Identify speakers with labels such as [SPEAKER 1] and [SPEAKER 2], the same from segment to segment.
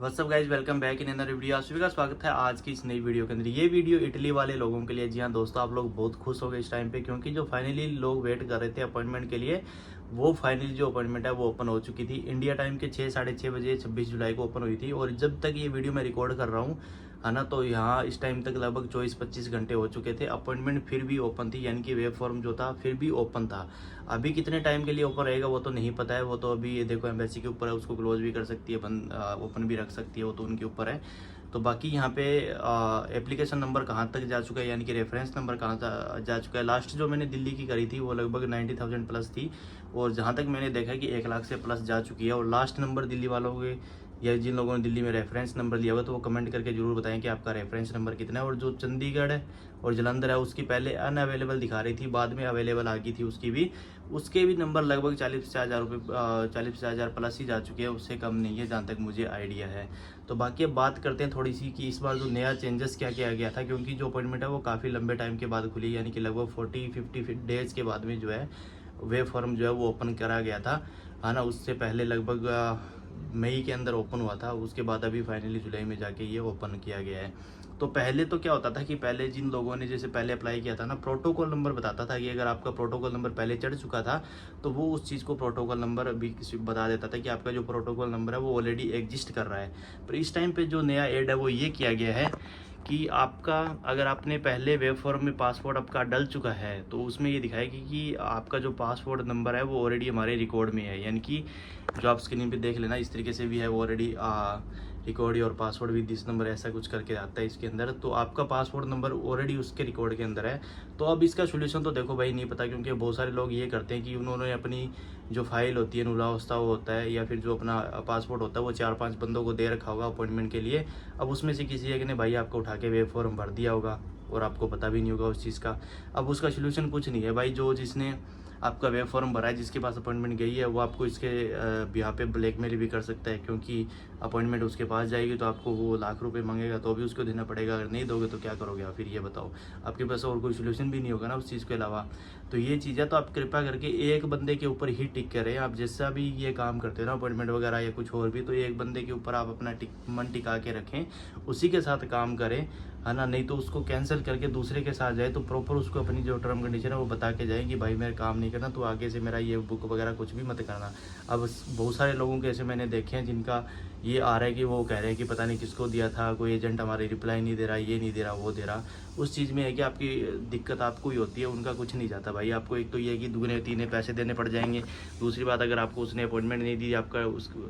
[SPEAKER 1] What's up guys, welcome back in another video. आप सभी का स्वागत है आज की इस नई वीडियो के अंदर। ये वीडियो इटली वाले लोगों के लिए। जी हाँ दोस्तों, आप लोग बहुत खुश हो गए इस टाइम पे, क्योंकि जो फाइनली लोग वेट कर रहे थे अपॉइंटमेंट के लिए, वो फाइनली जो अपॉइंटमेंट है वो ओपन हो चुकी थी। इंडिया टाइम के 6 साढ़े 6 बजे 26 जुलाई को ओपन हुई थी। और जब तक ये वीडियो मैं रिकॉर्ड कर रहा हूँ है ना, तो यहाँ इस टाइम तक लगभग 24-25 घंटे हो चुके थे। अपॉइंटमेंट फिर भी ओपन थी, यानी कि वेब फॉर्म जो था फिर भी ओपन था। अभी कितने टाइम के लिए ओपन रहेगा वो तो नहीं पता है। वो तो अभी ये देखो एम्बेसी के ऊपर है, उसको क्लोज भी कर सकती है, बंद ओपन भी रख सकती है, वो तो उनके ऊपर है। तो बाकी यहाँ पे एप्लीकेशन नंबर कहाँ तक जा चुका है, यानी कि रेफरेंस नंबर कहाँ जा चुका है। लास्ट जो मैंने दिल्ली की करी थी वो लगभग 90,000 प्लस थी, और जहाँ तक मैंने देखा कि 1 लाख से प्लस जा चुकी है। और लास्ट नंबर दिल्ली वालों के, या जिन लोगों ने दिल्ली में रेफरेंस नंबर लिया हुआ, तो वो कमेंट करके जरूर बताएं कि आपका रेफरेंस नंबर कितना है। और जो चंडीगढ़ है और जलंधर है, उसकी पहले अनअवेलेबल दिखा रही थी, बाद में अवेलेबल आ गई थी उसकी भी। उसके भी नंबर लगभग 40-50 हज़ार रुपये, 40-50 हज़ार प्लस ही जा चुके हैं, उससे कम नहीं है जहाँ तक मुझे आइडिया है। तो बाकी अब बात करते हैं थोड़ी सी कि इस बार जो नया चेंजेस क्या किया गया था, क्योंकि जो अपॉइंटमेंट है वो काफ़ी लंबे टाइम के बाद खुली, यानी कि लगभग 40-50 डेज़ के बाद में जो है वेब फॉर्म जो है वो ओपन करा गया था, है ना। उससे पहले लगभग मई के अंदर ओपन हुआ था, उसके बाद अभी फाइनली जुलाई में जाके ये ओपन किया गया है। तो पहले तो क्या होता था कि पहले जिन लोगों ने जैसे पहले अप्लाई किया था ना, प्रोटोकॉल नंबर बताता था कि अगर आपका प्रोटोकॉल नंबर पहले चढ़ चुका था तो वो उस चीज़ को प्रोटोकॉल नंबर भी किसी बता देता था कि आपका जो प्रोटोकॉल नंबर है वो ऑलरेडी एग्जिस्ट कर रहा है। पर इस टाइम पे जो नया ऐड है वो ये किया गया है कि आपका, अगर आपने पहले वेब फॉर्म में पासवर्ड आपका डल चुका है तो उसमें ये दिखाएगी कि आपका जो पासवर्ड नंबर है वो ऑलरेडी हमारे रिकॉर्ड में है। यानी कि जो आप स्क्रीन पे देख लेना, इस तरीके से भी है वो ऑलरेडी रिकॉर्ड और पासवर्ड विद दिस नंबर ऐसा कुछ करके आता है इसके अंदर। तो आपका पासवर्ड नंबर ऑलरेडी उसके रिकॉर्ड के अंदर है। तो अब इसका सोल्यूशन तो देखो भाई नहीं पता, क्योंकि बहुत सारे लोग ये करते हैं कि उन्होंने अपनी जो फाइल होती है, नुलावस्था वो होता है, या फिर जो अपना पासपोर्ट होता है वो 4-5 बंदों को दे रखा होगा अपॉइंटमेंट के लिए। अब उसमें से किसी एक ने भाई आपको उठा के वेब फॉर्म भर दिया होगा और आपको पता भी नहीं होगा उस चीज़ का। अब उसका सोल्यूशन कुछ नहीं है भाई। जो जिसने आपका वेब फॉर्म भरा है, जिसके पास अपॉइंटमेंट गई है, वो आपको इसके बिहार पे ब्लैकमेल भी कर सकता है, क्योंकि अपॉइंटमेंट उसके पास जाएगी तो आपको वो लाख रुपए मांगेगा, तो भी उसको देना पड़ेगा। अगर नहीं दोगे तो क्या करोगे आप फिर, ये बताओ। आपके पास और कोई सोल्यूशन भी नहीं होगा ना उस चीज़ के अलावा। तो ये चीज़ है, तो आप कृपया करके एक बंदे के ऊपर ही टिक करें। आप जैसा भी ये काम करते हो ना, अपॉइंटमेंट वगैरह या कुछ और भी, तो एक बंदे के ऊपर आप अपना मन टिका के रखें, उसी के साथ काम करें, है ना। नहीं तो उसको कैंसिल करके दूसरे के साथ जाए तो प्रॉपर उसको अपनी जो टर्म कंडीशन है वो बता के जाए कि भाई मेरा काम नहीं करना, तो आगे से मेरा ये बुक वगैरह कुछ भी मत करना। अब बहुत सारे लोगों के ऐसे मैंने देखे हैं जिनका ये आ रहा है कि वो कह रहे हैं कि पता नहीं किसको दिया था, कोई एजेंट हमारे रिप्लाई नहीं दे रहा, ये नहीं दे रहा, वो दे रहा। उस चीज़ में है कि आपकी दिक्कत आपको ही होती है, उनका कुछ नहीं जाता भाई। आपको एक तो ये है कि दुगने तीने पैसे देने पड़ जाएंगे। दूसरी बात, अगर आपको उसने अपॉइंटमेंट नहीं दी, आपका उसको,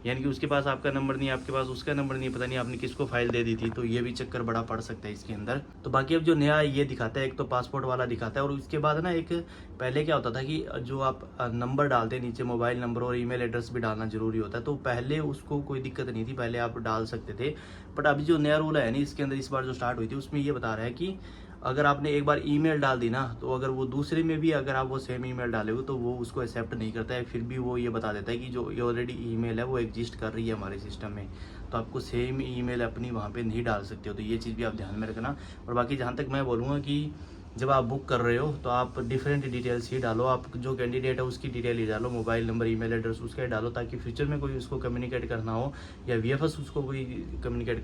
[SPEAKER 1] यानी कि उसके पास आपका नंबर नहीं, आपके पास उसका नंबर नहीं, पता नहीं आपने किसको फाइल दे दी थी, तो ये भी चक्कर बड़ा पड़ सकता है इसके अंदर। तो बाकी अब जो नया ये दिखाता है, एक तो पासपोर्ट वाला दिखाता है, और उसके बाद ना एक पहले क्या होता था कि जो आप नंबर डालते हैं नीचे, मोबाइल नंबर और ईमेल एड्रेस भी डालना जरूरी होता है। तो पहले उसको कोई दिक्कत नहीं थी, पहले आप डाल सकते थे। बट अभी जो नया रूल है ना इसके अंदर, इस बार जो स्टार्ट हुई थी, उसमें ये बता रहा है कि अगर आपने एक बार ईमेल डाल दी ना, तो अगर वो दूसरे में भी अगर आप वो सेम ईमेल डाले हो तो वो उसको एक्सेप्ट नहीं करता है। फिर भी वो ये बता देता है कि जो ये ऑलरेडी ईमेल है वो एग्जिस्ट कर रही है हमारे सिस्टम में, तो आपको सेम ईमेल अपनी वहाँ पे नहीं डाल सकते हो। तो ये चीज़ भी आप ध्यान में रखना। और बाकी जहाँ तक मैं बोलूँगा कि जब आप बुक कर रहे हो तो आप डिफरेंट डिटेल्स ही डालो। आप जो कैंडिडेट है उसकी डिटेल ही डालो, मोबाइल नंबर, ईमेल एड्रेस उसका ही डालो, ताकि फ्यूचर में कोई उसको कम्युनिकेट करना हो, या वीएफएस उसको कोई कम्युनिकेट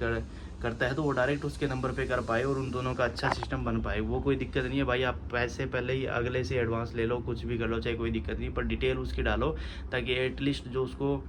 [SPEAKER 1] करता है तो वो डायरेक्ट उसके नंबर पे कर पाए और उन दोनों का अच्छा सिस्टम बन पाए। वो कोई दिक्कत नहीं है भाई। आप पैसे पहले ही अगले से एडवांस ले लो, कुछ भी कर लो, चाहे कोई दिक्कत नहीं, पर डिटेल उसकी डालो, ताकि एटलीस्ट जो उसको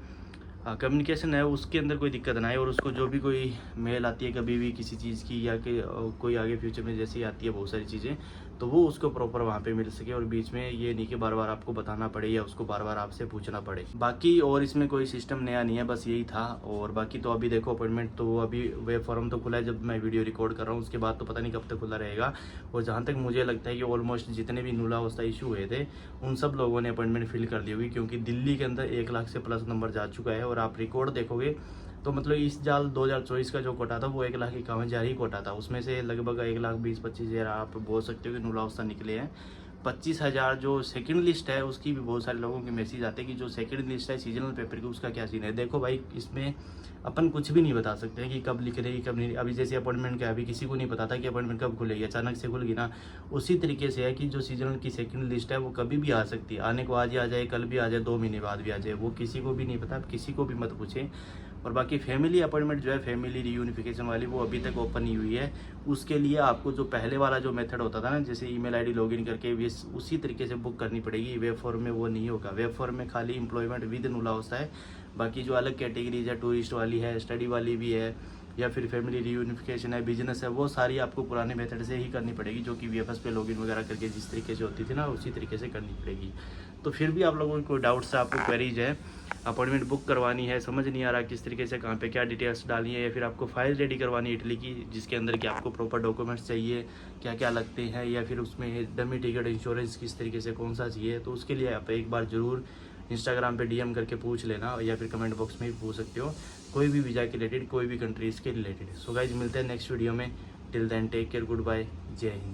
[SPEAKER 1] कम्युनिकेशन है उसके अंदर कोई दिक्कत ना आए। और उसको जो भी कोई मेल आती है कभी भी किसी चीज़ की, या कि कोई आगे फ्यूचर में जैसी आती है बहुत सारी चीज़ें, तो वो उसको प्रॉपर वहाँ पे मिल सके, और बीच में ये नहीं कि बार बार आपको बताना पड़े या उसको बार बार आपसे पूछना पड़े। बाकी और इसमें कोई सिस्टम नया नहीं है, बस यही था। और बाकी तो अभी देखो अपॉइंटमेंट तो अभी वेब फॉर्म तो खुला है जब मैं वीडियो रिकॉर्ड कर रहा हूँ, उसके बाद तो पता नहीं कब तक खुला रहेगा। और जहाँ तक मुझे लगता है कि ऑलमोस्ट जितने भी नुलावस्था इशू हुए थे उन सब लोगों ने अपॉइंटमेंट फिल कर ली हुई, क्योंकि दिल्ली के अंदर 1 लाख से प्लस नंबर जा चुका है। और आप रिकॉर्ड देखोगे तो मतलब इस साल 2024 का जो कोटा था वो 1,51,000 ही कोटा था, उसमें से लगभग 1,20,25,000 आप बोल सकते हो कि नुलावस्था निकले हैं। 25,000 जो सेकंड लिस्ट है उसकी भी बहुत सारे लोगों के मैसेज आते हैं कि जो सेकंड लिस्ट है सीजनल पेपर की, उसका क्या सीन है। देखो भाई, इसमें अपन कुछ भी नहीं बता सकते हैं कि कब लिख रही कब नहीं। अभी जैसे अपॉइंटमेंट का अभी किसी को नहीं पता था कि अपॉइंटमेंट कब खुलेगी, अचानक से खुल गई ना। उसी तरीके से है कि जो सीजनल की सेकंड लिस्ट है वो कभी भी आ सकती है, आने को आज ही आ जाए, कल भी आ जाए, 2 महीने बाद भी आ जाए, वो किसी को भी नहीं पता। आप किसी को भी मत पूछें, और बाकी फैमिली अपॉइंटमेंट जो है, फैमिली रियूनिफिकेशन वाली, वो अभी तक ओपन नहीं हुई है। उसके लिए आपको जो पहले वाला जो मेथड होता था ना, जैसे ईमेल आईडी लॉगिन करके उसी तरीके से बुक करनी पड़ेगी। वेब फॉर्म में वो नहीं होगा। वेब फॉर्म में खाली एम्प्लॉयमेंट विद नुला होता है। बाकी जो अलग कैटेगरीज है, टूरिस्ट वाली है, स्टडी वाली भी है, या फिर फैमिली रियूनिफिकेशन है, बिजनेस है, वो सारी आपको पुराने मेथड से ही करनी पड़ेगी, जो कि वीएफएस पे लॉगिन वगैरह करके जिस तरीके से होती थी ना, उसी तरीके से करनी पड़ेगी। तो फिर भी आप लोगों को डाउट्स है, आपको क्वेरीज है, अपॉइंटमेंट बुक करवानी है, समझ नहीं आ रहा किस तरीके से कहाँ पे क्या डिटेल्स डालनी है, या फिर आपको फाइल रेडी करवानी है इटली की, जिसके अंदर कि आपको प्रॉपर डॉक्यूमेंट्स चाहिए, क्या क्या लगते हैं, या फिर उसमें डमी टिकट, इंश्योरेंस किस तरीके से कौन सा चाहिए, तो उसके लिए आप एक बार ज़रूर इंस्टाग्राम पे डीएम करके पूछ लेना, या फिर कमेंट बॉक्स में भी पूछ सकते हो, कोई भी वीज़ा के रिलेटेड, कोई भी कंट्रीज़ के रिलेटेड। सो गाइज मिलते हैं नेक्स्ट वीडियो में। Till then take care, good bye, जय हिंद।